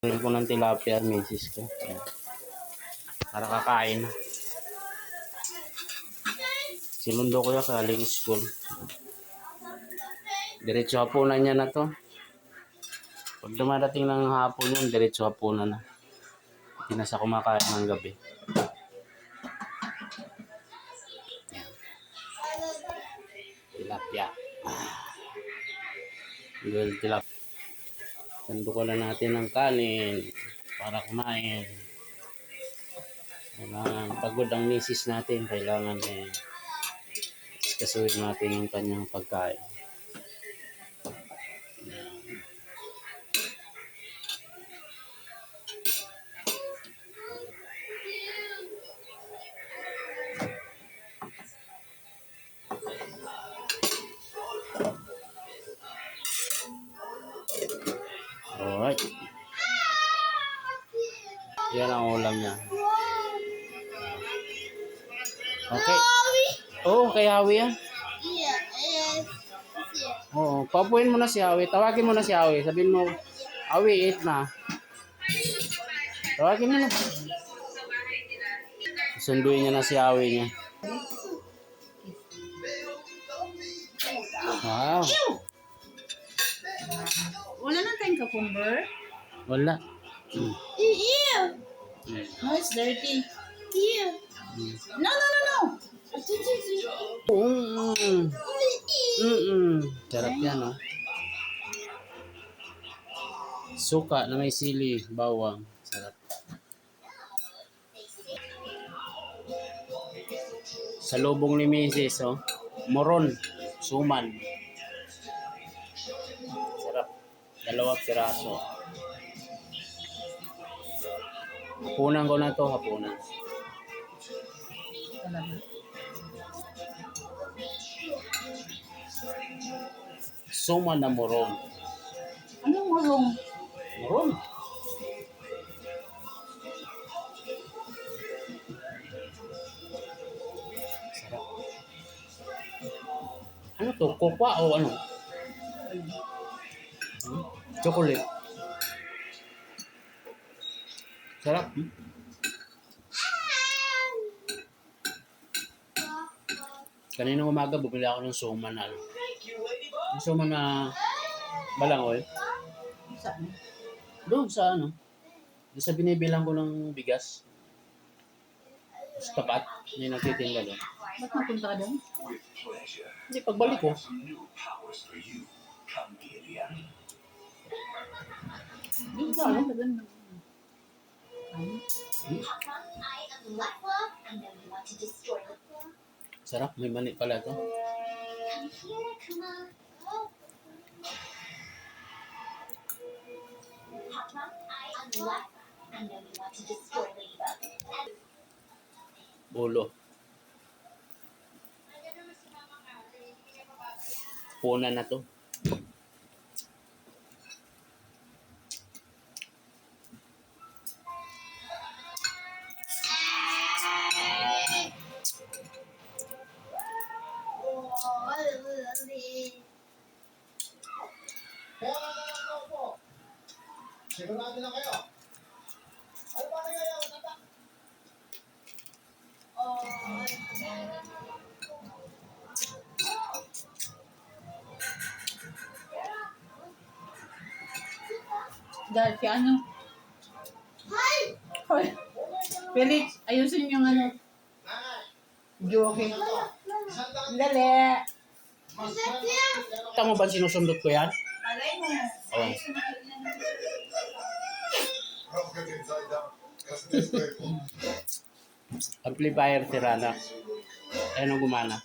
Kunin ko ng tilapia, misis ko. Ayan. Para kakain na. Sinundo ko yung kaling school. Diretso hapunan niya na to. Pag dumadating ng hapon yun, diretso hapunan na. Hindi na sa kumakain ng gabi. Tilapia. Tilapia. Sando ko na natin ng kanin para kumain. Kailangan pagod ang misis natin. Kailangan kasuhin natin yung kanyang pagkain. Alright. Yan ang ulam niya. Okay. Oo, kay Hawi yan. Oo, papuin mo na si Hawi. Tawagin mo na si Hawi. Sabihin mo, Hawi, eat na. Tawagin mo na. Sunduin niya na si Hawi niya. Wow. Wala na tayong cucumber? Wala. No, it's dirty. No. Sarap yan, no? Suka na may sili, bawang. Sarap. Sa lubong ni Mrs. Oh. Moron. Suman. Sarap. 2 piraso. Hapunan ko na to, hapunan. Suman na moron. Anong mulong? Moron. Sarap. Ano to? Kokwa o ano? Chocolate. Sarap. Kanina umaga, bumili ako ng suman na ano. Yung suman na balangoy. Saan? Doon sa ano. Doon sa binibilang ko ng bigas. Sa tapat. May nagtitinda doon. Ba't napunta ka doon? Hindi, pagbalik ko. Doon sa ano? Doon. Sarap, may mani pala to. Ulo. Punan na to. Sigurado na kayo. Ano ba nangyayari? Dahil si ano? Hoy! Felix, ayusin yung ano. Joke. Dali. Kita mo ba sinusundot ko yan? Alay mo. Oh. Amplifier tirana. Ayun ang gumana.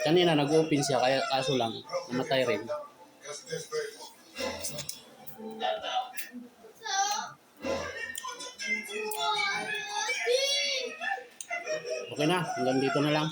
Kanina nag-open siya, kaya kaso lang, namatay rin. Okay na, hanggang dito na lang.